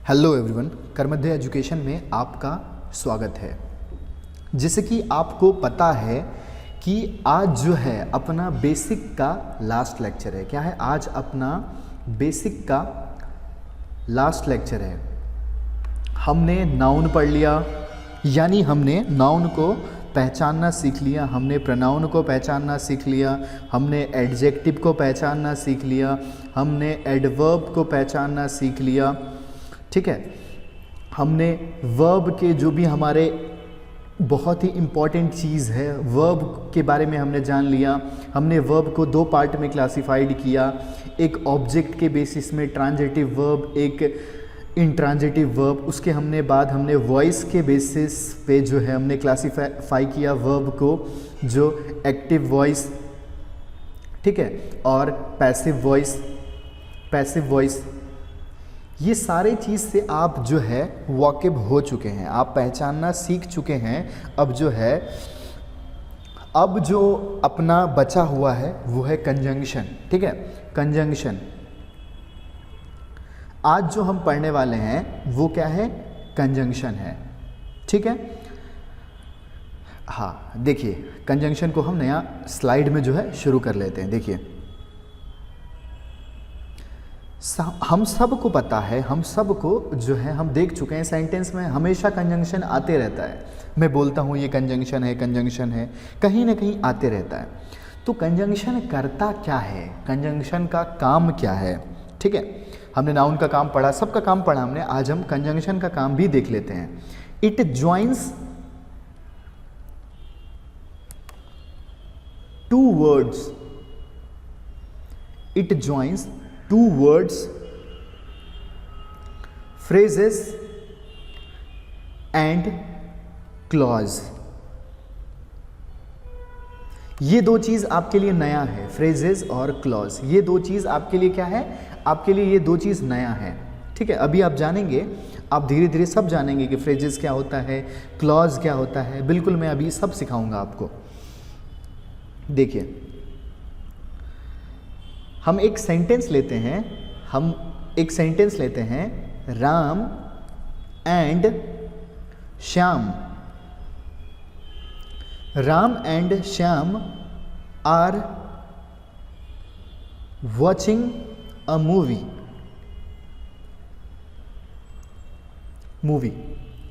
Hello everyone, करमध्य education में आपका स्वागत है। जैसे कि आपको पता है कि आज जो है अपना बेसिक का लास्ट लेक्चर है। क्या है? आज अपना बेसिक का लास्ट लेक्चर है। हमने नाउन पढ़ लिया, यानी हमने नाउन को पहचानना सीख लिया, हमने प्रोनाउन को पहचानना सीख लिया, हमने एडजेक्टिव को पहचानना सीख लिया, हमने एडवर्ब को पहचानना सीख लिया। ठीक है, हमने वर्ब के जो भी हमारे बहुत ही इम्पॉर्टेंट चीज़ है वर्ब के बारे में हमने जान लिया। हमने वर्ब को दो पार्ट में क्लासिफाइड किया, एक ऑब्जेक्ट के बेसिस में ट्रांजिटिव वर्ब, एक इंट्रांजिटिव वर्ब। उसके हमने वॉइस के बेसिस पे जो है हमने क्लासिफाई किया वर्ब को, जो एक्टिव वॉइस, ठीक है, और पैसिव वॉइस। ये सारे चीज़ से आप जो है वाकिफ हो चुके हैं, आप पहचानना सीख चुके हैं। अब जो अपना बचा हुआ है वो है कंजंक्शन। ठीक है, कंजंक्शन आज जो हम पढ़ने वाले हैं वो क्या है? कंजंक्शन है। ठीक है, हाँ देखिए, कंजंक्शन को हम नया स्लाइड में जो है शुरू कर लेते हैं। देखिए, हम सब को पता है, हम सब को जो है हम देख चुके हैं, सेंटेंस में हमेशा कंजंक्शन आते रहता है। मैं बोलता हूँ ये कंजंक्शन है, कहीं ना कहीं आते रहता है। तो कंजंक्शन करता क्या है? कंजंक्शन का काम क्या है? ठीक है, हमने नाउन का काम पढ़ा, सबका काम पढ़ा हमने, आज हम कंजंक्शन का काम भी देख लेते हैं। It joins to words, it joins two words, phrases and clause। ये दो चीज़ आपके लिए नया है, फ्रेजेस और क्लॉज। ये दो चीज़ आपके लिए क्या है? आपके लिए ये दो चीज़ नया है। ठीक है, अभी आप जानेंगे, आप धीरे धीरे सब जानेंगे कि फ्रेजेस क्या होता है, क्लॉज क्या होता है। बिल्कुल, मैं अभी सब सिखाऊंगा आपको। देखिए, हम एक सेंटेंस लेते हैं, Ram and Shyam. Ram and Shyam are watching a movie.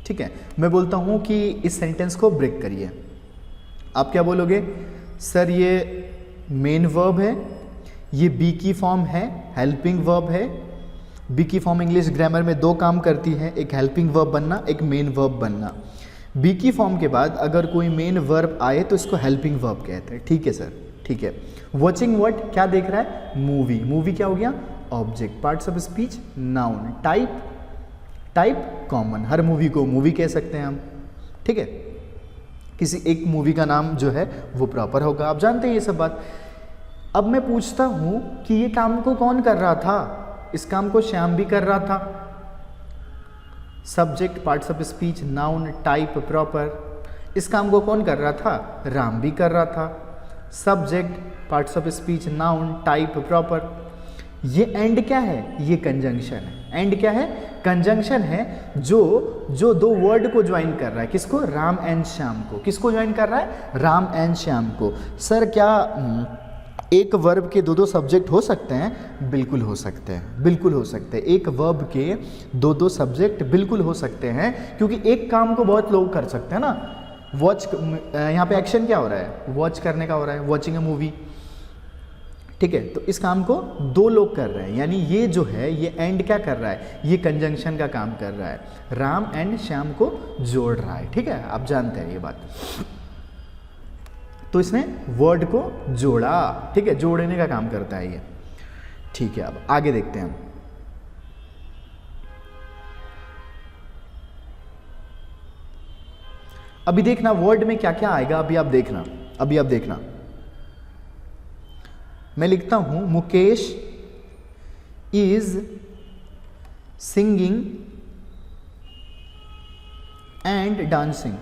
ठीक है, मैं बोलता हूं कि इस सेंटेंस को ब्रेक करिए। आप क्या बोलोगे? सर ये मेन वर्ब है, ये बी की फॉर्म है, हेल्पिंग वर्ब है। बी की फॉर्म इंग्लिश ग्रामर में दो काम करती है, एक हेल्पिंग वर्ब बनना, एक मेन वर्ब बनना। बी की फॉर्म के बाद अगर कोई मेन वर्ब आए तो इसको हेल्पिंग वर्ब कहते हैं। ठीक है सर, ठीक है। Watching what? क्या देख रहा है? मूवी क्या हो गया? Object. Parts of speech noun. Type common, her movie को मूवी कह सकते हैं हम। ठीक है, किसी एक मूवी का नाम जो है वो प्रॉपर होगा, आप जानते हैं ये सब बात। अब मैं पूछता हूं कि ये काम को कौन कर रहा था? इस काम को श्याम भी कर रहा था। Subject, parts of speech, noun, type, proper. इस काम को कौन कर रहा था? राम भी कर रहा था। Subject, parts of speech, noun, type, proper. ये एंड क्या है? ये कंजंक्शन है। एंड क्या है? कंजंक्शन है जो दो वर्ड को ज्वाइन कर रहा है। किसको? राम एंड श्याम को। किसको ज्वाइन कर रहा है? राम एंड श्याम को। सर क्या एक वर्ब के दो सब्जेक्ट हो सकते हैं? बिल्कुल हो सकते हैं। एक वर्ब के दो सब्जेक्ट बिल्कुल हो सकते हैं, क्योंकि एक काम को बहुत लोग कर सकते हैं ना। वॉच, यहाँ पे एक्शन क्या हो रहा है? वॉच करने का हो रहा है, वॉचिंग अ मूवी। ठीक है, तो इस काम को दो लोग कर रहे हैं, यानी ये जो है ये एंड क्या कर रहा है? ये कंजंक्शन का काम कर रहा है, राम एंड श्याम को जोड़ रहा है। ठीक है, आप जानते हैं ये बात। तो इसने वर्ड को जोड़ा। ठीक है, जोड़ने का काम करता है ये। ठीक है, अब आगे देखते हैं हम। अभी देखना वर्ड में क्या क्या आएगा, अभी आप देखना। मैं लिखता हूं, Mukesh is singing and dancing.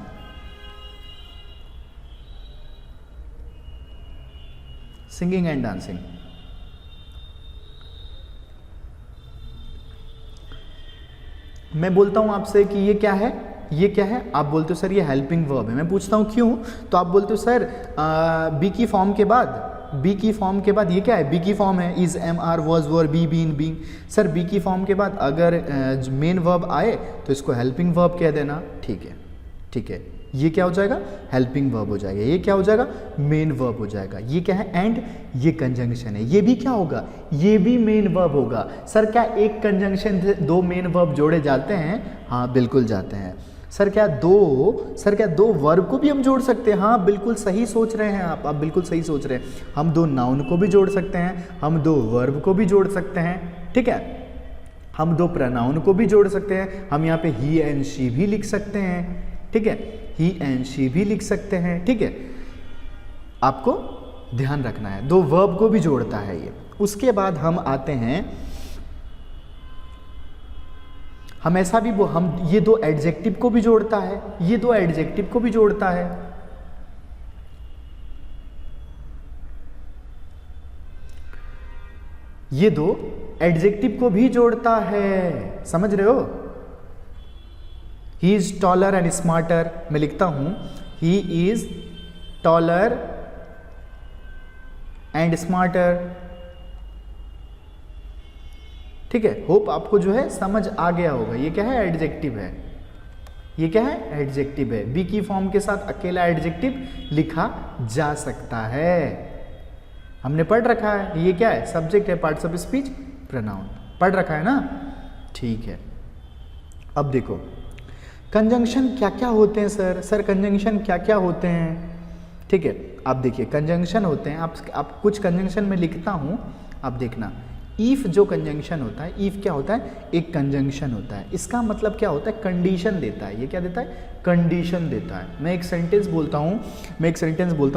Singing and dancing. मैं बोलता हूँ आपसे कि ये क्या है, ये क्या है, आप बोलते हो सर ये हेल्पिंग वर्ब है। मैं पूछता हूँ क्यों, तो आप बोलते हो सर बी की फॉर्म के बाद, बी की फॉर्म के बाद ये क्या है, बी की फॉर्म है, is, am, are, was, were, be, been, being. Sir be की फॉर्म के बाद अगर मेन वर्ब आए तो इसको हेल्पिंग वर्ब कह देना। ठीक है, ठीक है, ये क्या हो जाएगा, हेल्पिंग वर्ब हो जाएगा। ये क्या हो जाएगा, मेन वर्ब हो जाएगा। ये क्या है, एंड, ये कंजंक्शन है। ये भी क्या होगा, ये भी मेन वर्ब होगा। सर क्या एक कंजंक्शन से दो मेन वर्ब जोड़े जाते हैं? हाँ बिल्कुल जाते हैं। सर क्या दो वर्ब को भी हम जोड़ सकते हैं? हाँ बिल्कुल सही सोच रहे हैं आप बिल्कुल सही सोच रहे हैं। हम दो नाउन को भी जोड़ सकते हैं, हम दो वर्ब को भी जोड़ सकते हैं, ठीक है, हम दो प्रनाउन को भी जोड़ सकते हैं। हम यहाँ पे ही एंड शी भी लिख सकते हैं, ठीक है, ही एंड शी भी लिख सकते हैं, ठीक है, आपको ध्यान रखना है। दो वर्ब को भी जोड़ता है ये। उसके बाद हम आते हैं, हम ऐसा भी हम ये दो एडजेक्टिव को भी जोड़ता है, ये दो एडजेक्टिव को भी जोड़ता है। ये दो एडजेक्टिव को भी जोड़ता है, समझ रहे हो? He is taller and smarter, मैं लिखता हूं he is taller and smarter, ठीक है। होप आपको जो है समझ आ गया होगा। ये क्या है, एडजेक्टिव है, ये क्या है, एडजेक्टिव है। बी की फॉर्म के साथ अकेला एडजेक्टिव लिखा जा सकता है, हमने पढ़ रखा है। ये क्या है, सब्जेक्ट है, पार्ट्स ऑफ स्पीच, प्रोनाउन, पढ़ रखा है ना, ठीक है। अब देखो कंजंक्शन क्या क्या होते हैं सर कंजंक्शन क्या क्या होते हैं, ठीक है। आप देखिए कंजंक्शन होते हैं, आप कुछ कंजंक्शन में लिखता हूं, आप देखना। ईफ जो कंजंक्शन होता है, ईफ क्या होता है, एक कंजंक्शन होता है। इसका मतलब क्या होता है, कंडीशन देता है। ये क्या देता है, कंडीशन देता है। मैं एक सेंटेंस बोलता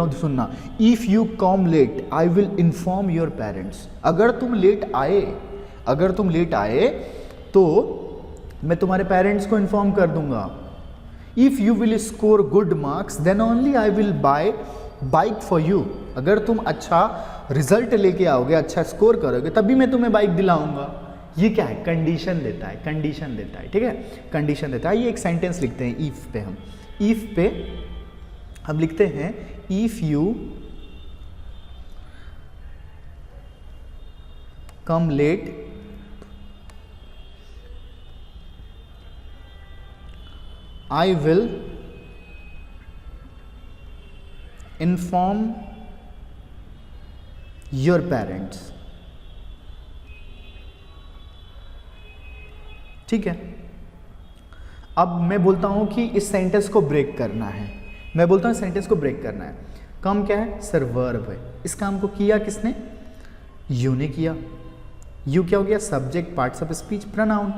हूँ, सुनना। If you come late I will inform your parents. अगर तुम लेट आए तो मैं तुम्हारे पेरेंट्स को इन्फॉर्म कर दूंगा। If you will score good marks then only I will buy bike for you. अगर तुम अच्छा रिजल्ट लेके आओगे, अच्छा स्कोर करोगे, तभी मैं तुम्हें बाइक दिलाऊंगा। ये क्या है, कंडीशन देता है, कंडीशन देता है, ठीक है, कंडीशन देता है। ये एक सेंटेंस लिखते हैं ईफ पे। हम लिखते हैं if you come late I will inform your parents, ठीक है। अब मैं बोलता हूं कि इस सेंटेंस को ब्रेक करना है, मैं बोलता हूं इस सेंटेंस को ब्रेक करना है। कम क्या है, सर वर्ब है। इस काम को किया किसने, यू ने किया। यू क्या हो गया, subject, parts of speech, pronoun,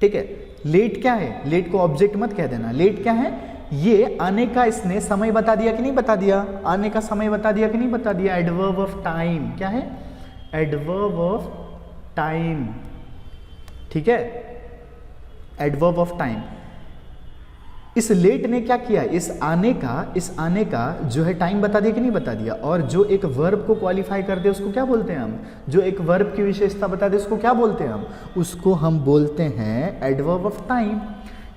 ठीक है। लेट क्या है, लेट को ऑब्जेक्ट मत कह देना। लेट क्या है, ये आने का इसने समय बता दिया कि नहीं बता दिया, आने का समय बता दिया कि नहीं बता दिया। एडवर्ब ऑफ टाइम, क्या है, एडवर्ब ऑफ टाइम, ठीक है, एडवर्ब ऑफ टाइम। इस लेट ने क्या किया, इस आने का जो है टाइम बता दिया कि नहीं बता दिया। और जो एक वर्ब को क्वालिफाई कर दे उसको क्या बोलते हैं हम, जो एक वर्ब की विशेषता बता दे उसको क्या बोलते हैं हम, उसको हम बोलते हैं एडवर्ब ऑफ टाइम,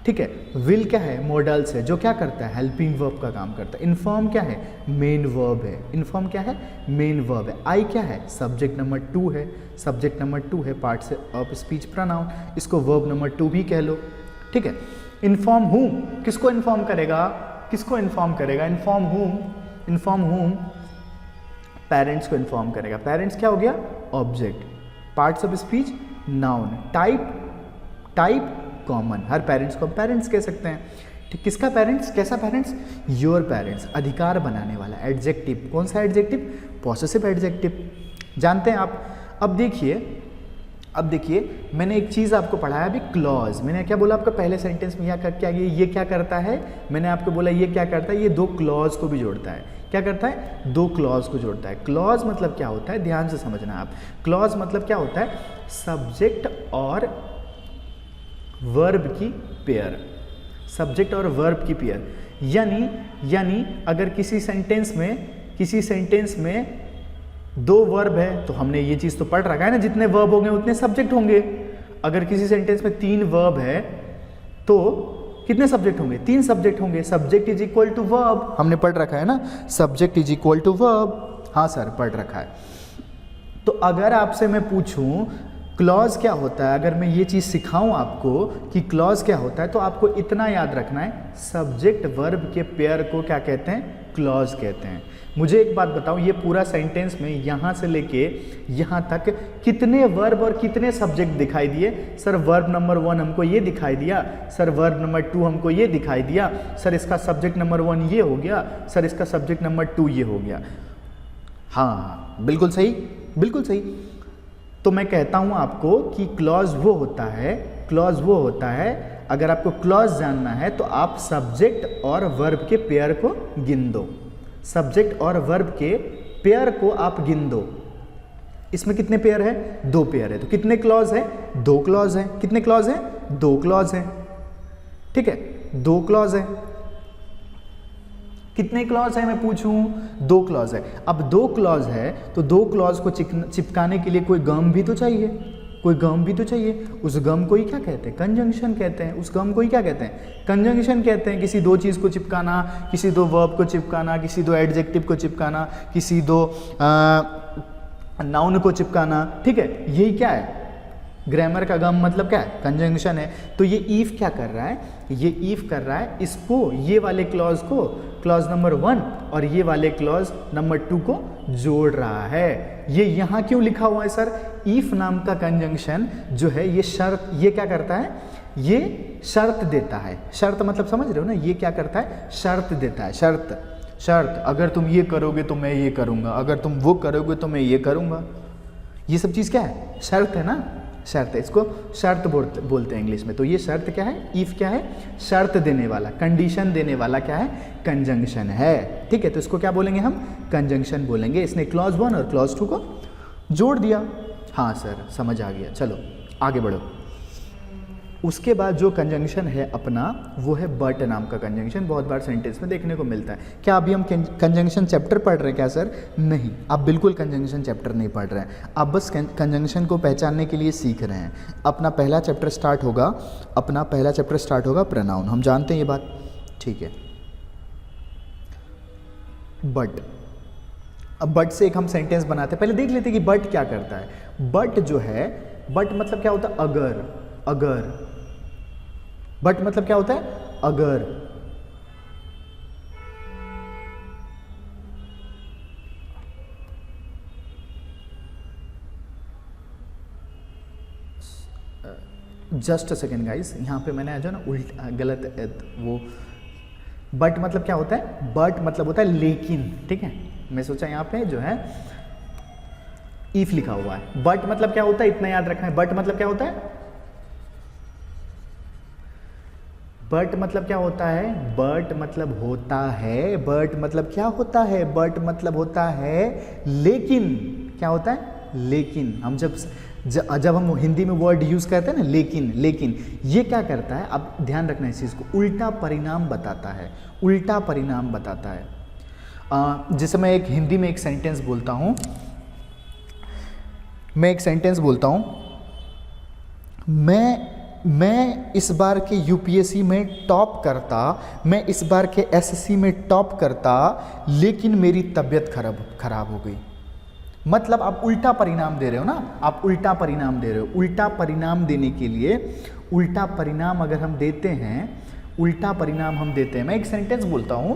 ठीक है। विल क्या है, मॉडल्स है, जो क्या करता है, हेल्पिंग वर्ब का काम करता है। इन्फॉर्म क्या है, मेन वर्ब है, इन्फॉर्म क्या है, मेन वर्ब है। आई क्या है, सब्जेक्ट नंबर 2 है, सब्जेक्ट नंबर 2 है, पार्ट्स ऑफ स्पीच, प्रोनाउन, इसको वर्ब नंबर 2 भी कह लो, ठीक है। इन्फॉर्म हूम, किसको इन्फॉर्म करेगा, किसको इन्फॉर्म करेगा, इन्फॉर्म हूम, पेरेंट्स को इन्फॉर्म करेगा। पेरेंट्स क्या हो गया, object, parts of speech, noun, type common. Her parents को पेरेंट्स कह सकते हैं, ठीक। किसका पेरेंट्स, कैसा पेरेंट्स, योर पेरेंट्स, अधिकार बनाने वाला। एडजेक्टिव, कौन सा एडजेक्टिव, पॉसेसिव एडजेक्टिव, जानते हैं आप। अब देखिए मैंने एक चीज़ आपको पढ़ाया अभी, क्लॉज। मैंने क्या बोला आपका पहले सेंटेंस में, ये क्या करता है, मैंने आपको बोला ये क्या करता है, ये दो क्लॉज को भी जोड़ता है। क्या करता है, दो क्लॉज को जोड़ता है। क्लॉज मतलब क्या होता है, ध्यान से समझना आप। क्लॉज मतलब क्या होता है, सब्जेक्ट और वर्ब की पेयर, सब्जेक्ट और वर्ब की पेयर। यानी अगर किसी सेंटेंस में दो वर्ब है तो हमने ये चीज़ तो पढ़ रखा है ना, जितने वर्ब होंगे उतने सब्जेक्ट होंगे। अगर किसी सेंटेंस में 3 वर्ब है तो कितने सब्जेक्ट होंगे? 3 सब्जेक्ट होंगे। Subject is equal to verb, हमने पढ़ रखा है ना, subject is equal to verb. हाँ सर, पढ़ रखा है। तो अगर आपसे मैं पूछूं क्लॉज क्या होता है, अगर मैं ये चीज़ सिखाऊं आपको कि क्लॉज क्या होता है, तो आपको इतना याद रखना है, सब्जेक्ट वर्ब के पेयर को क्या कहते हैं? क्लॉज कहते हैं। मुझे एक बात बताओ, ये पूरा सेंटेंस में यहाँ से लेके यहाँ तक कितने वर्ब और कितने सब्जेक्ट दिखाई दिए? सर वर्ब नंबर 1 हमको ये दिखाई दिया, सर वर्ब नंबर 2 हमको ये दिखाई दिया, सर इसका सब्जेक्ट नंबर 1 ये हो गया, सर इसका सब्जेक्ट नंबर 2 ये हो गया। हाँ बिल्कुल सही, बिल्कुल सही। तो मैं कहता हूँ आपको कि क्लॉज वो होता है, क्लॉज वो होता है, अगर आपको क्लॉज जानना है तो आप सब्जेक्ट और वर्ब के पेयर को गिन दो, सब्जेक्ट और वर्ब के पेयर को आप गिन दो। इसमें कितने पेयर है? 2 पेयर है। तो कितने क्लॉज है? 2 क्लॉज है। कितने क्लॉज है? 2 क्लॉज है। ठीक है, 2 क्लॉज है। कितने क्लॉज है मैं पूछूं? 2 क्लॉज है। अब 2 क्लॉज है तो 2 क्लॉज को चिपकाने के लिए कोई गम भी तो चाहिए, कोई गम भी तो चाहिए। उस गम को ही क्या कहते हैं? कंजंक्शन कहते हैं। उस गम को ही क्या कहते हैं? कंजंक्शन कहते हैं। किसी 2 चीज़ को चिपकाना, किसी 2 वर्ब को चिपकाना, किसी 2 एडजेक्टिव को चिपकाना, किसी 2 नाउन को चिपकाना। ठीक है, यही क्या है? ग्रामर का गम मतलब क्या है? कंजंक्शन है। तो ये ईफ क्या कर रहा है? ये ईफ कर रहा है इसको, ये वाले क्लॉज को, क्लॉज नंबर 1 और ये वाले क्लॉज नंबर 2 को जोड़ रहा है। ये यहाँ क्यों लिखा हुआ है सर? ईफ नाम का कंजंक्शन जो है ये शर्त, ये क्या करता है? ये शर्त देता है। शर्त मतलब समझ रहे हो ना? ये क्या करता है? शर्त देता है। शर्त, शर्त, अगर तुम ये करोगे तो मैं ये करूँगा, अगर तुम वो करोगे तो मैं ये करूँगा। ये सब चीज़ क्या है? शर्त है ना, शर्त है। इसको शर्त बोलते हैं इंग्लिश में। तो ये शर्त क्या है? इफ क्या है? शर्त देने वाला, कंडीशन देने वाला क्या है? कंजंक्शन है। ठीक है, तो इसको क्या बोलेंगे हम? कंजंक्शन बोलेंगे। इसने क्लॉज 1 और क्लॉज 2 को जोड़ दिया। हाँ सर, समझ आ गया। चलो आगे बढ़ो। उसके बाद जो कंजंक्शन है अपना, वो है बट नाम का कंजंक्शन। बहुत बार सेंटेंस में देखने को मिलता है। क्या अभी हम कंजंक्शन चैप्टर पढ़ रहे हैं क्या सर? नहीं, आप बिल्कुल कंजंक्शन चैप्टर नहीं पढ़ रहे हैं। आप बस कंजंक्शन को पहचानने के लिए सीख रहे हैं। अपना पहला चैप्टर स्टार्ट होगा, अपना पहला चैप्टर स्टार्ट होगा प्रोनाउन। हम जानते हैं ये बात, ठीक है। बट, अब बट से एक हम सेंटेंस बनाते हैं। पहले देख लेते हैं कि बट क्या करता है। बट जो है, बट मतलब क्या होता है? अगर, अगर। बट मतलब क्या होता है? अगर। जस्ट अ सेकेंड गाइस, यहां पे मैंने जो ना उल्टा गलत वो, बट मतलब क्या होता है? बट मतलब होता है लेकिन। ठीक है, मैं सोचा यहां पे जो है इफ लिखा हुआ है। बट मतलब क्या होता है? इतना याद रखना है। बट मतलब क्या होता है? बट मतलब क्या होता है? बट मतलब होता है। बट मतलब क्या होता है? बट मतलब होता है लेकिन। क्या होता है? लेकिन। हम जब हम हिंदी में वर्ड यूज करते हैं ना, लेकिन, लेकिन, ये क्या करता है? अब ध्यान रखना इस चीज को, उल्टा परिणाम बताता है। उल्टा परिणाम बताता है। जैसे मैं एक हिंदी में एक सेंटेंस बोलता हूं, मैं एक सेंटेंस बोलता हूं, मैं इस बार के यूपीएससी में टॉप करता, मैं इस बार के एसएससी में टॉप करता, लेकिन मेरी तबीयत खराब हो गई। मतलब आप उल्टा परिणाम दे रहे हो ना, आप उल्टा परिणाम दे रहे हो। उल्टा परिणाम देने के लिए, उल्टा परिणाम अगर हम देते हैं, उल्टा परिणाम हम देते हैं। मैं एक सेंटेंस बोलता हूं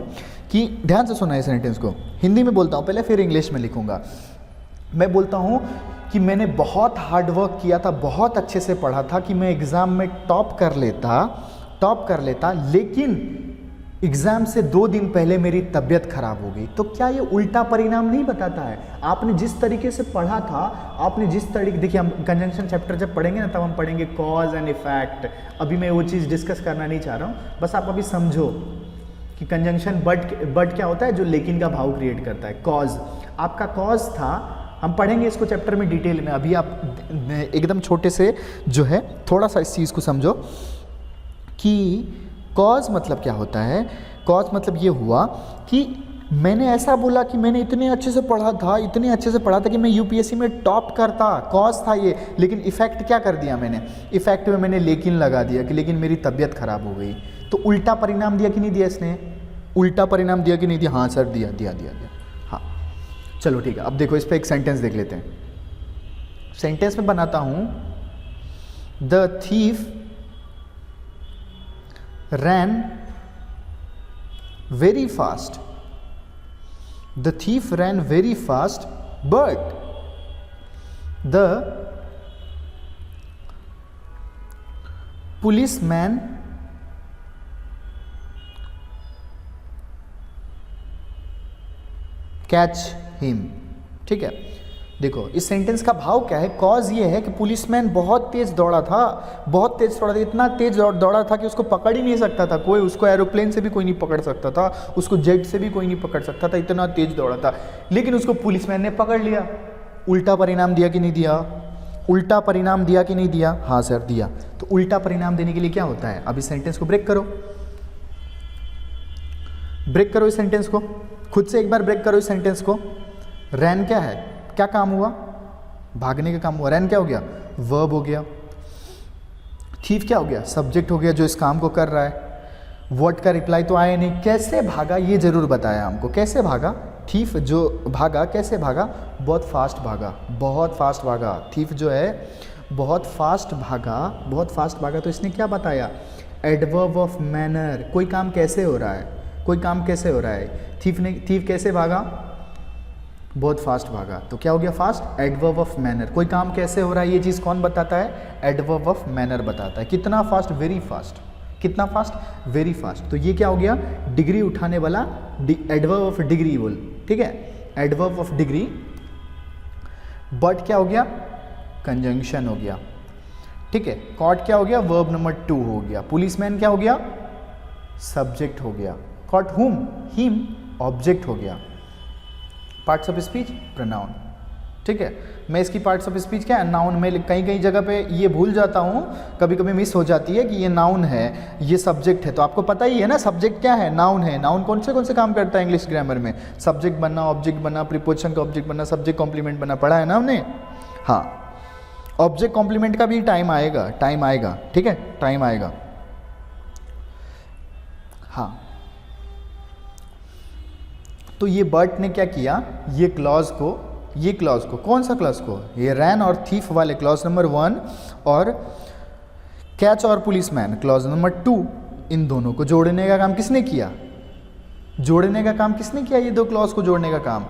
कि ध्यान से सुना है सेंटेंस को, हिंदी में बोलता हूं पहले, फिर इंग्लिश में लिखूंगा। मैं बोलता हूं कि मैंने बहुत हार्ड वर्क किया था, बहुत अच्छे से पढ़ा था कि मैं एग्ज़ाम में टॉप कर लेता, लेकिन एग्ज़ाम से 2 दिन पहले मेरी तबीयत खराब हो गई। तो क्या ये उल्टा परिणाम नहीं बताता है? आपने जिस तरीके से पढ़ा था, आपने जिस तरीके, देखिए हम कंजंक्शन चैप्टर जब पढ़ेंगे ना, तब हम पढ़ेंगे कॉज एंड इफेक्ट। अभी मैं वो चीज़ डिस्कस करना नहीं चाह रहा हूँ, बस आप अभी समझो कि कंजंक्शन बट क्या होता है? जो लेकिन का भाव क्रिएट करता है। कॉज, आपका कॉज था, हम पढ़ेंगे इसको चैप्टर में डिटेल में। अभी आप एकदम छोटे से जो है थोड़ा सा इस चीज़ को समझो कि कॉज मतलब क्या होता है। कॉज मतलब ये हुआ कि मैंने ऐसा बोला कि मैंने इतने अच्छे से पढ़ा था, इतने अच्छे से पढ़ा था कि मैं यूपीएससी में टॉप करता, कॉज था ये। लेकिन इफ़ेक्ट क्या कर दिया मैंने, इफ़ेक्ट में मैंने लेकिन लगा दिया कि लेकिन मेरी तबीयत खराब हो गई। तो उल्टा परिणाम दिया कि नहीं दिया इसने, उल्टा परिणाम दिया कि नहीं दिया? हाँ सर दिया दिया दिया दिया। हाँ चलो ठीक है, अब देखो इस पर एक सेंटेंस देख लेते हैं। सेंटेंस में बनाता हूँ, the thief rain very fast, the thief ran very fast but the policeman catch him। ठीक है, देखो इस सेंटेंस का भाव क्या है, कॉज ये है कि पुलिसमैन बहुत तेज दौड़ा था, बहुत तेज दौड़ा था, इतना तेज दौड़ा था कि उसको पकड़ ही नहीं सकता था कोई, उसको एरोप्लेन से भी कोई नहीं पकड़ सकता था, उसको जेट से भी कोई नहीं पकड़ सकता था, इतना तेज दौड़ा था। लेकिन उसको पुलिसमैन ने पकड़ लिया। उल्टा परिणाम दिया कि नहीं दिया, उल्टा परिणाम दिया कि नहीं दिया? हाँ सर दिया। तो उल्टा परिणाम देने के लिए क्या होता है, अब इस सेंटेंस को ब्रेक करो, ब्रेक करो इस सेंटेंस को, खुद से एक बार ब्रेक करो इस सेंटेंस को। रैन क्या है, क्या काम हुआ, भागने का काम हुआ। रैन क्या हो गया, वर्ब हो गया। थीफ क्या हो गया, सब्जेक्ट हो गया जो इस काम को कर रहा है। व्हाट का रिप्लाई तो आया नहीं। कैसे भागा ये जरूर बताया हमको, कैसे भागा, थीफ जो भागा कैसे भागा, बहुत फास्ट भागा, बहुत फास्ट भागा। थीफ जो है बहुत फास्ट भागा, बहुत फास्ट भागा। तो इसने क्या बताया, एडवर्ब ऑफ मैनर, कोई काम कैसे हो रहा है, कोई काम कैसे हो रहा है। थीफ कैसे भागा, बहुत फास्ट भागा। तो क्या हो गया फास्ट, एडवर्ब ऑफ मैनर। कोई काम कैसे हो रहा है ये चीज़ कौन बताता है, एडवर्ब ऑफ मैनर बताता है। कितना फास्ट, वेरी फास्ट। कितना फास्ट, वेरी फास्ट। तो ये क्या हो गया, डिग्री उठाने वाला एडवर्ब ऑफ डिग्री बोल, ठीक है, एडवर्ब ऑफ डिग्री। बट क्या हो गया, कंजंक्शन हो गया, ठीक है। कॉट क्या हो गया, वर्ब नंबर 2 हो गया। पुलिसमैन क्या हो गया, सब्जेक्ट हो गया। कॉट हुम, हिम, ऑब्जेक्ट हो गया। पार्ट्स ऑफ स्पीच, प्रोनाउन, ठीक है। मैं इसकी पार्ट्स ऑफ स्पीच क्या है, नाउन में कहीं कहीं जगह पे ये भूल जाता हूँ, कभी कभी मिस हो जाती है कि ये नाउन है, ये सब्जेक्ट है। तो आपको पता ही है ना सब्जेक्ट क्या है, नाउन है। नाउन कौन से काम करता है इंग्लिश ग्रामर में, सब्जेक्ट बनना, ऑब्जेक्ट बनना, प्रीपोजिशन का ऑब्जेक्ट बनना, सब्जेक्ट कॉम्प्लीमेंट बनना, पढ़ा है ना हमने। हाँ, ऑब्जेक्ट कॉम्प्लीमेंट का भी टाइम आएगा, टाइम आएगा, ठीक है, टाइम आएगा। हाँ, तो ये बर्ट ने क्या किया, ये क्लॉज को कौन सा क्लॉज को, ये रैन और थीफ वाले क्लॉज नंबर 1 और कैच और पुलिसमैन क्लॉज नंबर 2, इन दोनों को जोड़ने का काम किसने किया, जोड़ने का काम किसने किया, ये दो क्लॉज को जोड़ने का काम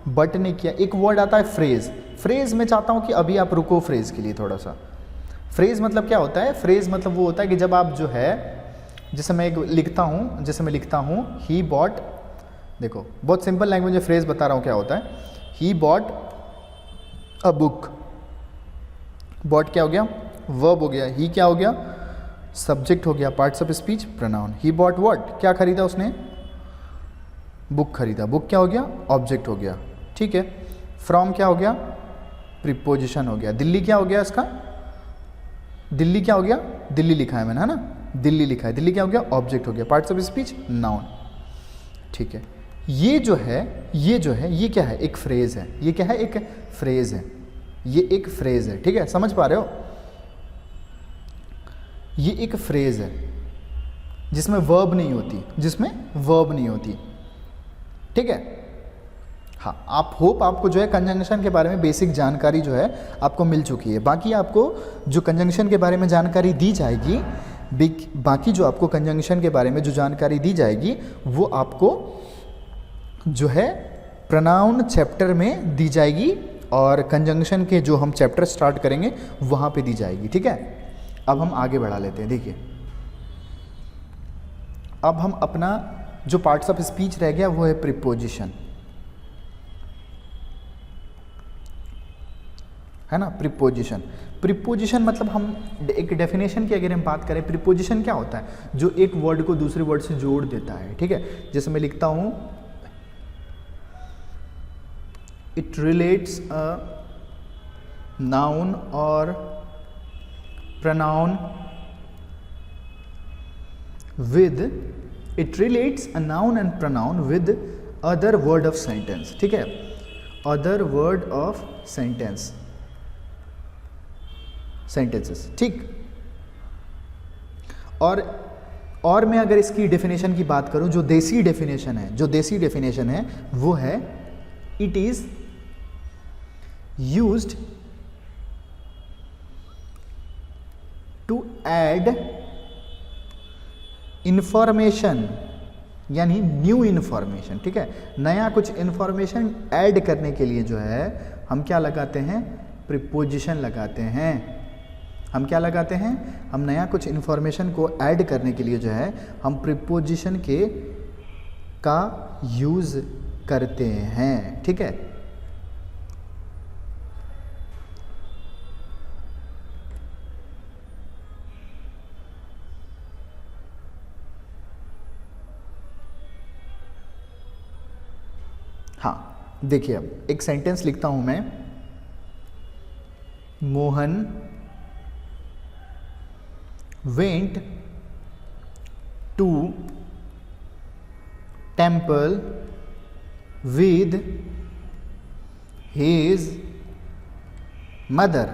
बट ने किया। एक वर्ड आता है फ्रेज। फ्रेज में चाहता हूँ कि अभी आप रुको फ्रेज के लिए थोड़ा सा। फ्रेज मतलब क्या होता है, फ्रेज मतलब वो होता है कि जब आप जो है, जैसे मैं लिखता हूँ ही बॉट, देखो बहुत सिंपल लैंग्वेज में फ्रेज बता रहा हूँ क्या होता है। He bought a book, bought क्या हो गया, वर्ब हो गया। ही क्या हो गया, सब्जेक्ट हो गया। Parts of speech, pronoun. He bought what, क्या खरीदा उसने, बुक खरीदा। बुक क्या हो गया, ऑब्जेक्ट हो गया, ठीक है। फ्रॉम क्या हो गया, प्रीपोजिशन हो गया। दिल्ली क्या हो गया इसका, दिल्ली क्या हो गया, दिल्ली लिखा है मैंने, है ना, दिल्ली लिखा है, दिल्ली क्या हो गया, ऑब्जेक्ट हो गया। पार्ट्स ऑफ स्पीच, नाउन, ठीक है। ये जो है ये क्या है, एक फ्रेज है। ये क्या है, एक फ्रेज है, ये एक फ्रेज है, ठीक है, समझ पा रहे हो। ये एक फ्रेज है जिसमें वर्ब नहीं होती, जिसमें वर्ब नहीं होती, ठीक है। हाँ, आप होप आपको जो है कंजंक्शन के बारे में बेसिक जानकारी जो है आपको मिल चुकी है। बाकी आपको जो कंजंक्शन के बारे में जानकारी दी जाएगी, बाकी जो आपको कंजंक्शन के बारे में जो जानकारी दी जाएगी वो आपको जो है प्रोनाउन चैप्टर में दी जाएगी, और कंजंक्शन के जो हम चैप्टर स्टार्ट करेंगे वहाँ पे दी जाएगी, ठीक है। अब हम आगे बढ़ा लेते हैं। देखिए, अब हम अपना जो पार्ट्स ऑफ स्पीच रह गया वो है प्रीपोजिशन, है ना। प्रीपोजिशन, प्रीपोजिशन मतलब हम एक डेफिनेशन की अगर हम बात करें, प्रीपोजिशन क्या होता है, जो एक वर्ड को दूसरे वर्ड से जोड़ देता है, ठीक है। जैसे मैं लिखता हूँ, इट रिलेट्स अ नाउन और pronoun with, it relates a noun and pronoun with other word of sentence, ठीक है, अदर वर्ड ऑफ सेंटेंसेस, ठीक। और मैं अगर इसकी डेफिनेशन की बात करूं, जो देसी डेफिनेशन है वो है it is used to add information, यानी न्यू इंफॉर्मेशन, ठीक है, नया कुछ इंफॉर्मेशन ऐड करने के लिए जो है हम क्या लगाते हैं, प्रीपोजिशन लगाते हैं। हम क्या लगाते हैं, हम नया कुछ इंफॉर्मेशन को ऐड करने के लिए जो है हम प्रीपोजिशन का यूज करते हैं, ठीक है। हाँ, देखिए अब एक सेंटेंस लिखता हूं मैं, Mohan went to temple with his mother.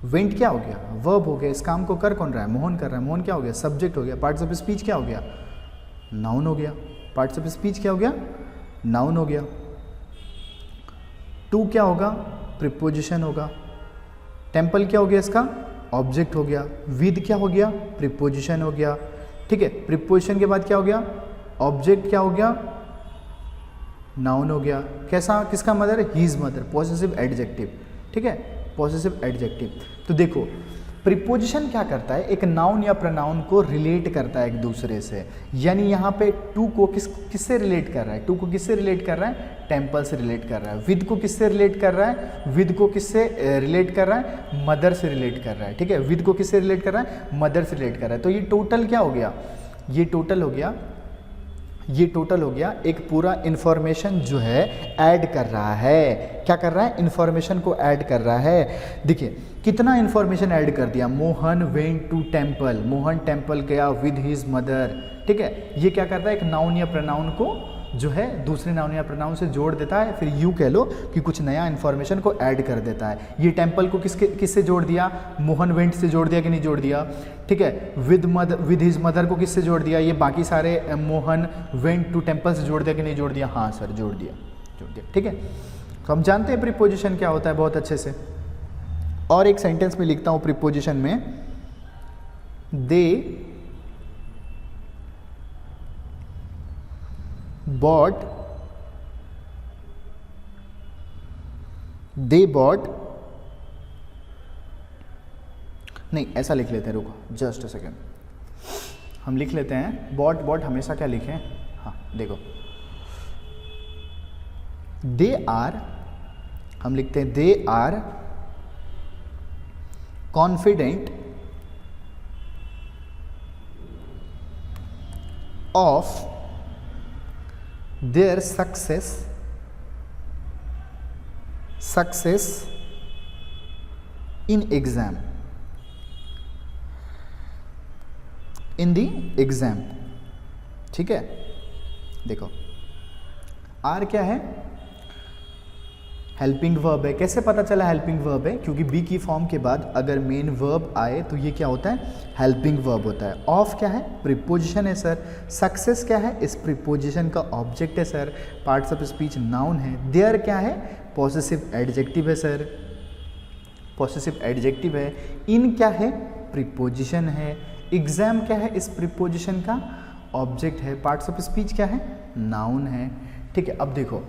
Went क्या हो गया, वर्ब हो गया, इस काम को कर कौन रहा है, मोहन कर रहा है, मोहन क्या हो गया, सब्जेक्ट हो गया, पार्ट्स ऑफ स्पीच क्या हो गया, नाउन हो गया, पार्ट्स ऑफ स्पीच क्या हो गया, नाउन हो गया। टू क्या होगा, प्रीपोजिशन होगा, टेम्पल क्या हो गया, इसका ऑब्जेक्ट हो गया, विद क्या हो गया, प्रीपोजिशन हो गया, ठीक है। प्रीपोजिशन के बाद क्या हो गया, ऑब्जेक्ट क्या हो गया, नाउन हो गया। कैसा, किसका mother, his mother, possessive adjective, ठीक है, पॉसेसिव एडजेक्टिव। तो देखो प्रीपोजिशन क्या करता है, एक नाउन या प्रोनाउन को रिलेट करता है एक दूसरे से, यानी यहाँ पे टू को किससे रिलेट कर रहा है, टू को किससे रिलेट कर रहा है, टेम्पल से रिलेट कर रहा है। विद को किससे रिलेट कर रहा है, विद को किससे रिलेट कर रहा है, मदर से रिलेट कर रहा है, ठीक है। विद को किससे रिलेट कर रहा है, मदर से रिलेट कर रहा है। तो ये टोटल क्या हो गया, ये टोटल हो गया एक पूरा इन्फॉर्मेशन जो है ऐड कर रहा है। क्या कर रहा है, इन्फॉर्मेशन को ऐड कर रहा है। देखिए कितना इन्फॉर्मेशन ऐड कर दिया, Mohan went to temple, Mohan temple गया विद हिज मदर, ठीक है। ये क्या करता है, एक नाउन या प्रोनाउन को जो है दूसरे नाउन या प्रोनाउन से जोड़ देता है, फिर यूँ कह लो कि कुछ नया इन्फॉर्मेशन को ऐड कर देता है। ये टेम्पल को किससे जोड़ दिया, मोहन वेंट से जोड़ दिया कि नहीं जोड़ दिया, ठीक है। विद हिज मदर को किससे जोड़ दिया, ये बाकी सारे मोहन वेंट टू टेम्पल से जोड़ दिया कि नहीं जोड़ दिया, हाँ सर जोड़ दिया, ठीक है। तो हम जानते हैं प्रीपोजिशन क्या होता है बहुत अच्छे से। और एक सेंटेंस में लिखता हूँ प्रीपोजिशन में, दे bought नहीं, ऐसा लिख लेते हैं, रुको जस्ट अ सेकेंड, हम लिख लेते हैं बॉट हमेशा क्या लिखें, हाँ देखो दे आर, हम लिखते हैं they are confident of their success in exam, in the exam, ठीक है। देखो आर क्या है, हेल्पिंग वर्ब है। कैसे पता चला हेल्पिंग वर्ब है, क्योंकि बी की फॉर्म के बाद अगर मेन वर्ब आए तो ये क्या होता है, हेल्पिंग वर्ब होता है। ऑफ क्या है, प्रीपोजिशन है सर। सक्सेस क्या है, इस प्रीपोजिशन का ऑब्जेक्ट है sir. Parts of speech noun है। देयर क्या है, पॉसेसिव एडजेक्टिव है सर, पॉसेसिव एडजेक्टिव है। इन क्या है, प्रीपोजिशन है। एग्जाम क्या है, इस प्रीपोजिशन का ऑब्जेक्ट है। पार्ट्स ऑफ स्पीच क्या है, नाउन है, ठीक है। अब देखो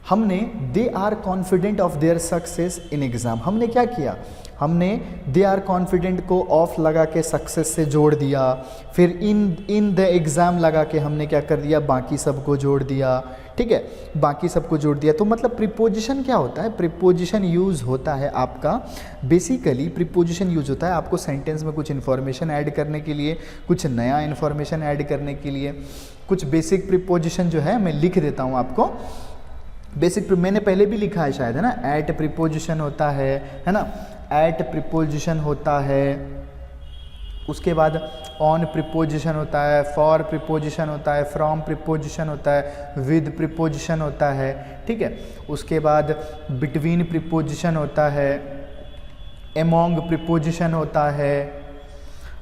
हमने they are confident of their success in exam, हमने क्या किया, हमने दे आर कॉन्फिडेंट को ऑफ लगा के सक्सेस से जोड़ दिया, फिर इन द एग्ज़ाम लगा के हमने क्या कर दिया, बाकी सबको जोड़ दिया, ठीक है, बाकी सबको जोड़ दिया। तो मतलब प्रीपोजिशन क्या होता है, प्रीपोजिशन यूज़ होता है आपका, बेसिकली प्रीपोजिशन यूज़ होता है आपको सेंटेंस में कुछ इन्फॉर्मेशन ऐड करने के लिए, कुछ नया इन्फॉर्मेशन ऐड करने के लिए। कुछ बेसिक प्रीपोजिशन जो है मैं लिख देता हूँ आपको। बेसिक मैंने पहले भी लिखा है शायद, है ना, एट प्रीपोजिशन होता है ना, एट प्रीपोजिशन होता है, उसके बाद ऑन प्रीपोजिशन होता है, फॉर प्रीपोजिशन होता है, फ्रॉम प्रीपोजिशन होता है, विद प्रीपोजिशन होता है, ठीक है। उसके बाद बिटवीन प्रीपोजिशन होता है, एमोंग प्रीपोजिशन होता है,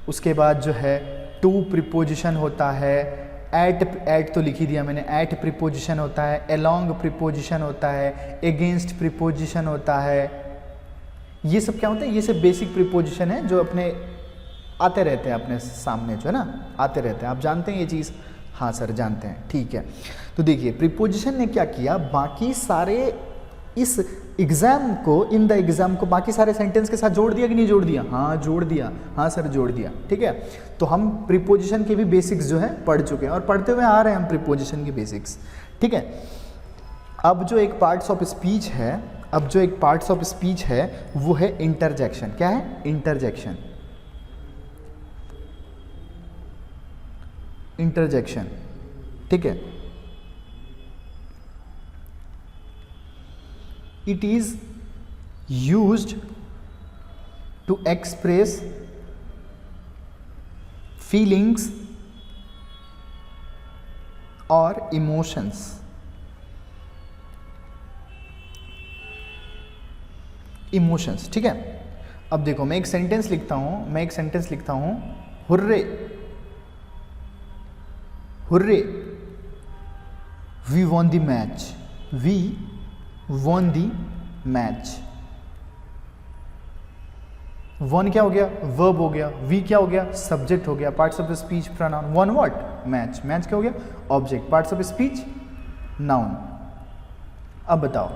उसके बाद जो है टू प्रीपोजिशन होता है, एट तो लिख ही दिया मैंने, एट प्रीपोजिशन होता है, अलोंग प्रीपोजिशन होता है, अगेंस्ट प्रीपोजिशन होता है। ये सब क्या होता है? ये सब बेसिक प्रीपोजिशन है जो अपने आते रहते हैं अपने सामने, जो है ना, आते रहते हैं। आप जानते हैं ये चीज़? हाँ सर जानते हैं, ठीक है। तो देखिए प्रीपोजिशन ने क्या किया, बाकी सारे इस एग्जाम को, इन द एग्जाम को बाकी सारे सेंटेंस के साथ जोड़ दिया कि नहीं जोड़ दिया? हाँ जोड़ दिया, हाँ सर जोड़ दिया, ठीक है। तो हम प्रीपोजिशन के भी बेसिक्स जो है पढ़ चुके हैं और पढ़ते हुए आ रहे हैं हम प्रीपोजिशन के बेसिक्स, ठीक है। अब जो एक पार्ट्स ऑफ स्पीच है, अब जो एक पार्ट्स ऑफ स्पीच है वो है इंटरजेक्शन। क्या है? इंटरजेक्शन। इंटरजेक्शन, ठीक है। It is used to express feelings or emotions. Emotions, ठीक है। अब देखो मैं एक सेंटेंस लिखता हूं, hurray, hurray, we won the match, we won the match। won क्या हो गया? verb हो गया। we क्या हो गया? subject हो गया। parts of speech pronoun। won what? match। match क्या हो गया? object। parts of speech noun। अब बताओ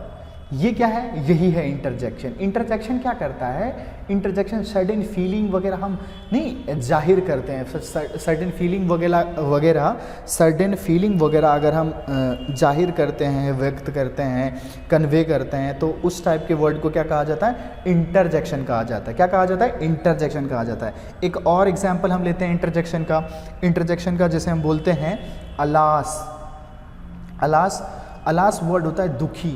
ये क्या है? यही है इंटरजेक्शन। इंटरजेक्शन क्या करता है? इंटरजेक्शन सर्टेन फीलिंग वगैरह हम नहीं जाहिर करते हैं, सर्टेन फीलिंग वगैरह सर्टेन फीलिंग वगैरह अगर हम जाहिर करते हैं, व्यक्त करते हैं, कन्वे करते हैं, तो उस टाइप के वर्ड को क्या कहा जाता है? इंटरजेक्शन कहा जाता है। क्या कहा जाता है? इंटरजेक्शन कहा जाता है। एक और एग्जाम्पल हम लेते हैं इंटरजेक्शन का जैसे हम बोलते हैं अलास। अलास वर्ड होता है दुखी,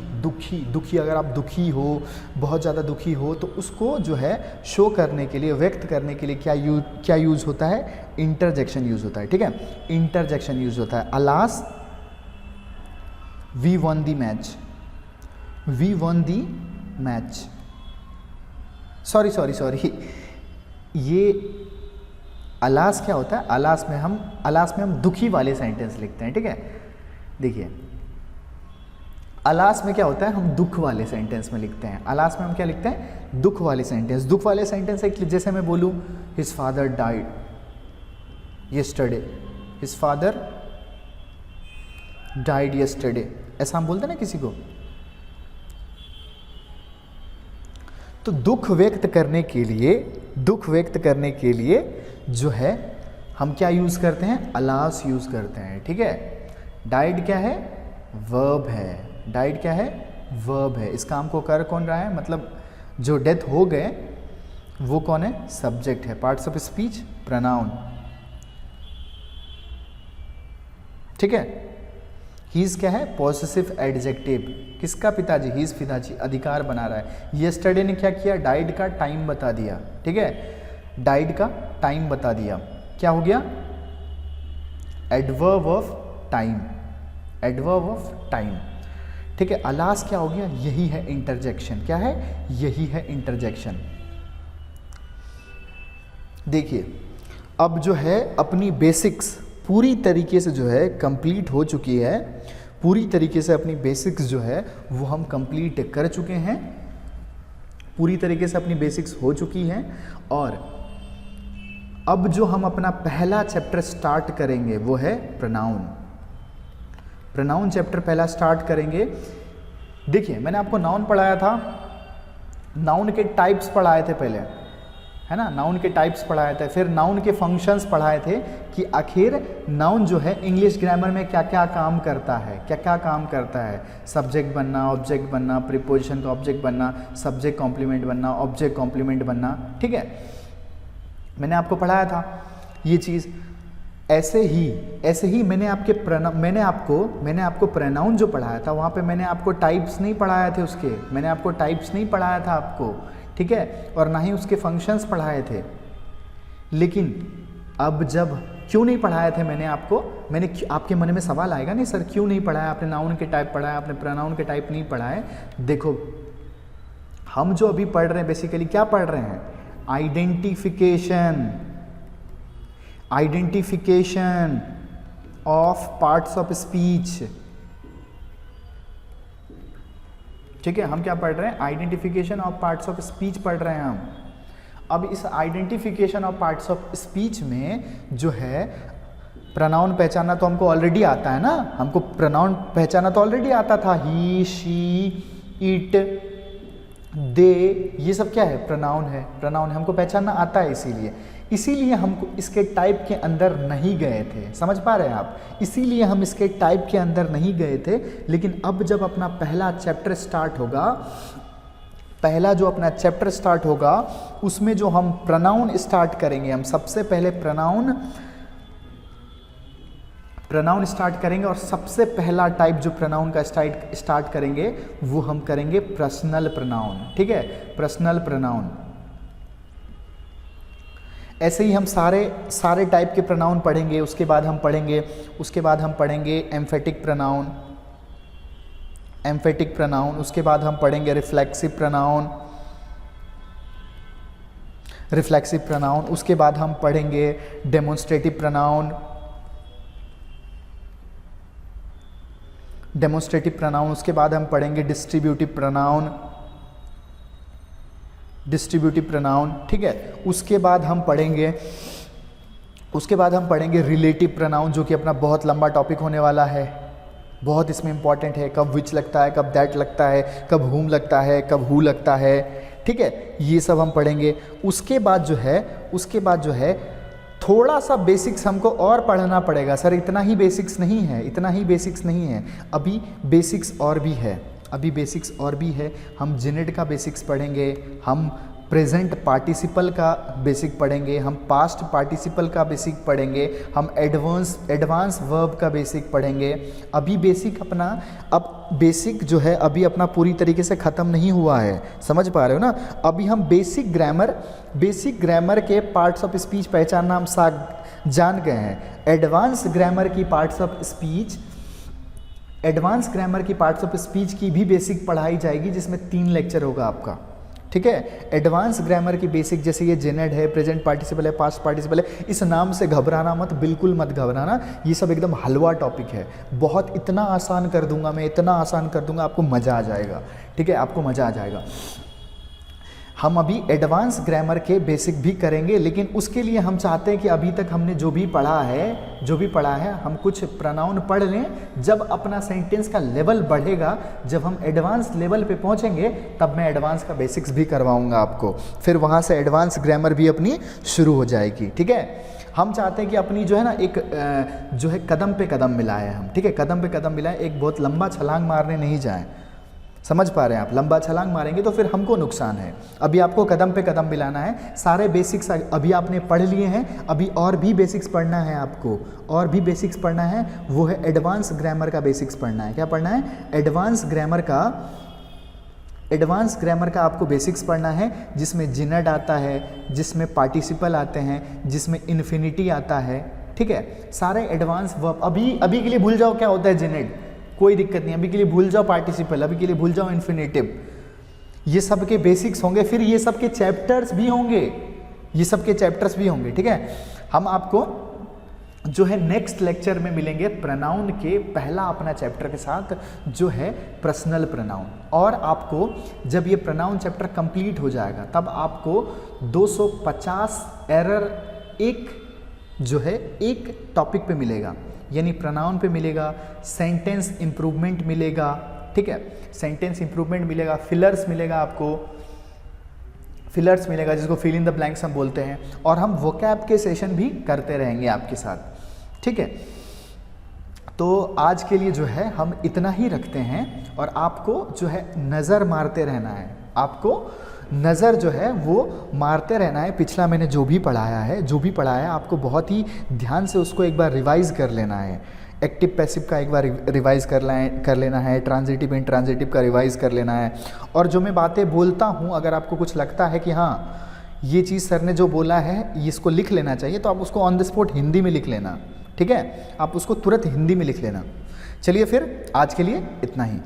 दुखी। अगर आप दुखी हो, बहुत ज़्यादा दुखी हो, तो उसको जो है शो करने के लिए, व्यक्त करने के लिए क्या यूज़ होता है? इंटरजेक्शन यूज़ होता है, ठीक है। इंटरजेक्शन यूज़ होता है। Alas we won the match, we won the match. Sorry, ये अलास क्या होता है? अलास में हम दुखी वाले सेंटेंस लिखते हैं, ठीक है। देखिए अलास में क्या होता है? हम दुख वाले सेंटेंस में लिखते हैं। अलास में हम क्या लिखते हैं? दुख वाले सेंटेंस। दुख वाले सेंटेंस है जैसे मैं बोलूँ his father died yesterday, his father died yesterday, ऐसा हम बोलते हैं ना किसी को। तो दुख व्यक्त करने के लिए जो है हम क्या यूज़ करते हैं? अलास यूज़ करते हैं, ठीक है। डाइड क्या है? वर्ब है। डाइड क्या है? वर्ब है। इस काम को कर कौन रहा है? मतलब जो डेथ हो गए वो कौन है? सब्जेक्ट है। पार्ट्स ऑफ स्पीच प्रोनाउन, ठीक है। हीज क्या है? Possessive adjective. किसका? पिताजी। हीज पिताजी, अधिकार बना रहा है। यस्टरडे ने क्या किया? डाइड का टाइम बता दिया, ठीक है। डाइड का टाइम बता दिया। क्या हो गया? Adverb of time, adverb of time, ठीक है। अलास क्या हो गया? यही है इंटरजेक्शन। क्या है? यही है इंटरजेक्शन। देखिए अब जो है अपनी बेसिक्स पूरी तरीके से जो है कंप्लीट हो चुकी है, पूरी तरीके से अपनी बेसिक्स जो है वो हम कंप्लीट कर चुके हैं, पूरी तरीके से अपनी बेसिक्स हो चुकी हैं। और अब जो हम अपना पहला चैप्टर स्टार्ट करेंगे वो है प्रोनाउन। प्रोनाउन चैप्टर पहला स्टार्ट करेंगे। देखिए मैंने आपको नाउन पढ़ाया था, नाउन के टाइप्स पढ़ाए थे पहले, है ना। नाउन के टाइप्स पढ़ाए थे, फिर नाउन के फंक्शंस पढ़ाए थे कि आखिर नाउन जो है इंग्लिश ग्रामर में क्या क्या काम करता है, क्या क्या काम करता है। सब्जेक्ट बनना, ऑब्जेक्ट बनना, प्रीपोजिशन का ऑब्जेक्ट बनना, सब्जेक्ट कॉम्प्लीमेंट बनना, ऑब्जेक्ट कॉम्प्लीमेंट बनना, ठीक है। मैंने आपको पढ़ाया था ये चीज़। ऐसे ही मैंने आपको प्रोनाउन जो पढ़ाया था वहाँ पे मैंने आपको टाइप्स नहीं पढ़ाए थे उसके, मैंने आपको टाइप्स नहीं पढ़ाया था आपको, ठीक है। और ना ही उसके फंक्शंस पढ़ाए थे। लेकिन अब जब क्यों नहीं पढ़ाए थे मैंने आपको, आपके मन में सवाल आएगा नहीं सर क्यों नहीं पढ़ाया, आपने नाउन के टाइप पढ़ाया, आपने प्रोनाउन के टाइप नहीं पढ़ाए। देखो हम जो अभी पढ़ रहे हैं बेसिकली क्या पढ़ रहे हैं, identification of parts of speech. ठीक है, हम क्या पढ़ रहे हैं, identification of parts of speech पढ़ रहे हैं हम। अब इस identification of parts of speech में जो है प्रोनाउन पहचानना तो हमको ऑलरेडी आता है ना, हमको प्रोनाउन पहचानना तो ऑलरेडी आता था, ही, शी, इट, दे, ये सब क्या है, प्रोनाउन है, प्रोनाउन हमको पहचानना आता है। इसीलिए हमको इसके टाइप के अंदर नहीं गए थे, समझ पा रहे हैं आप, इसीलिए हम इसके टाइप के अंदर नहीं गए थे। लेकिन अब जब अपना पहला चैप्टर स्टार्ट होगा, पहला जो अपना चैप्टर स्टार्ट होगा उसमें जो हम प्रोनाउन स्टार्ट करेंगे, हम सबसे पहले प्रोनाउन स्टार्ट करेंगे और सबसे पहला टाइप जो प्रोनाउन का स्टार्ट करेंगे वो हम करेंगे पर्सनल प्रोनाउन। ठीक है, पर्सनल प्रोनाउन। ऐसे ही हम सारे टाइप के प्रोनाउन पढ़ेंगे। उसके बाद हम पढ़ेंगे एम्फेटिक प्रोनाउन, उसके बाद हम पढ़ेंगे रिफ्लेक्सिव प्रोनाउन, उसके बाद हम पढ़ेंगे डेमोन्स्ट्रेटिव प्रोनाउन, उसके बाद हम पढ़ेंगे डिस्ट्रीब्यूटिव प्रोनाउन। ठीक है, उसके बाद हम पढ़ेंगे रिलेटिव प्रोनाउन, जो कि अपना बहुत लंबा टॉपिक होने वाला है, बहुत इसमें इंपॉर्टेंट है। कब विच लगता है, कब दैट लगता है, कब हुम लगता है, कब हु लगता है। ठीक है, ये सब हम पढ़ेंगे। उसके बाद जो है थोड़ा सा बेसिक्स हमको और पढ़ना पड़ेगा। सर इतना ही बेसिक्स नहीं है, अभी बेसिक्स और भी है। हम जेनेड का बेसिक्स पढ़ेंगे, हम प्रेजेंट पार्टिसिपल का बेसिक पढ़ेंगे, हम पास्ट पार्टिसिपल का बेसिक पढ़ेंगे, हम एडवांस वर्ब का बेसिक पढ़ेंगे। अभी बेसिक जो है अभी अपना पूरी तरीके से ख़त्म नहीं हुआ है, समझ पा रहे हो ना। अभी हम बेसिक ग्रामर के पार्ट्स ऑफ स्पीच पहचानना हम जान गए हैं। एडवांस ग्रामर की पार्ट्स ऑफ स्पीच की भी बेसिक पढ़ाई जाएगी, जिसमें 3 लेक्चर होगा आपका। ठीक है, एडवांस ग्रामर की बेसिक, जैसे ये जेनेड है, प्रेजेंट पार्टिसिपल है, पास्ट पार्टिसिपल है, इस नाम से घबराना मत, बिल्कुल मत घबराना। ये सब एकदम हलवा टॉपिक है, बहुत इतना आसान कर दूंगा मैं, आपको मज़ा आ जाएगा। ठीक है, आपको मज़ा आ जाएगा। हम अभी एडवांस ग्रामर के बेसिक भी करेंगे, लेकिन उसके लिए हम चाहते हैं कि अभी तक हमने जो भी पढ़ा है हम कुछ प्रोनाउन पढ़ लें। जब अपना सेंटेंस का लेवल बढ़ेगा, जब हम एडवांस लेवल पे पहुंचेंगे, तब मैं एडवांस का बेसिक्स भी करवाऊंगा आपको, फिर वहां से एडवांस ग्रामर भी अपनी शुरू हो जाएगी। ठीक है, हम चाहते हैं कि अपनी जो है ना एक जो है कदम पे कदम मिलाएं हम। ठीक है, कदम पे कदम मिलाएं, एक बहुत लंबा छलांग मारने नहीं जाएं, समझ पा रहे हैं आप। लंबा छलांग मारेंगे तो फिर हमको नुकसान है। अभी आपको कदम पे कदम मिलाना है। सारे बेसिक्स अभी आपने पढ़ लिए हैं, अभी और भी बेसिक्स पढ़ना है आपको, वो है एडवांस ग्रामर का बेसिक्स पढ़ना है। क्या पढ़ना है? एडवांस ग्रामर का आपको बेसिक्स पढ़ना है, जिसमें जेनेड आता है, जिसमें पार्टिसिपल आते हैं, जिसमें इन्फिनिटी आता है। ठीक है, सारे एडवांस वर्ब। अभी के लिए भूल जाओ क्या होता है जेनेड, कोई दिक्कत नहीं, अभी के लिए भूल जाओ पार्टिसिपल, अभी के लिए भूल जाओ इन्फिनेटिव। ये सब के बेसिक्स होंगे, फिर ये सब के चैप्टर्स भी होंगे। ठीक है, हम आपको जो है नेक्स्ट लेक्चर में मिलेंगे प्रोनाउन के पहला अपना चैप्टर के साथ, जो है पर्सनल प्रोनाउन। और आपको जब ये प्रोनाउन चैप्टर कंप्लीट हो जाएगा, तब आपको 250 एरर एक टॉपिक पे मिलेगा, यानी प्रोनाउन पे मिलेगा, सेंटेंस इंप्रूवमेंट मिलेगा। ठीक है, सेंटेंस इंप्रूवमेंट मिलेगा, फिलर्स मिलेगा, जिसको फिल इन द ब्लैंक्स हम बोलते हैं। और हम वोकैब के सेशन भी करते रहेंगे आपके साथ। ठीक है, तो आज के लिए जो है हम इतना ही रखते हैं, और आपको जो है नज़र मारते रहना है, वो मारते रहना है। पिछला मैंने जो भी पढ़ाया है आपको बहुत ही ध्यान से उसको एक बार रिवाइज़ कर लेना है। एक्टिव पैसिव का एक बार रिवाइज़ कर लेना है, ट्रांजिटिव इंट्रांजिटिव का रिवाइज़ कर लेना है। और जो मैं बातें बोलता हूँ, अगर आपको कुछ लगता है कि हाँ ये चीज़ सर ने जो बोला है इसको लिख लेना चाहिए, तो आप उसको ऑन द स्पॉट हिंदी में लिख लेना, ठीक है, आप उसको तुरंत हिंदी में लिख लेना। चलिए फिर आज के लिए इतना ही।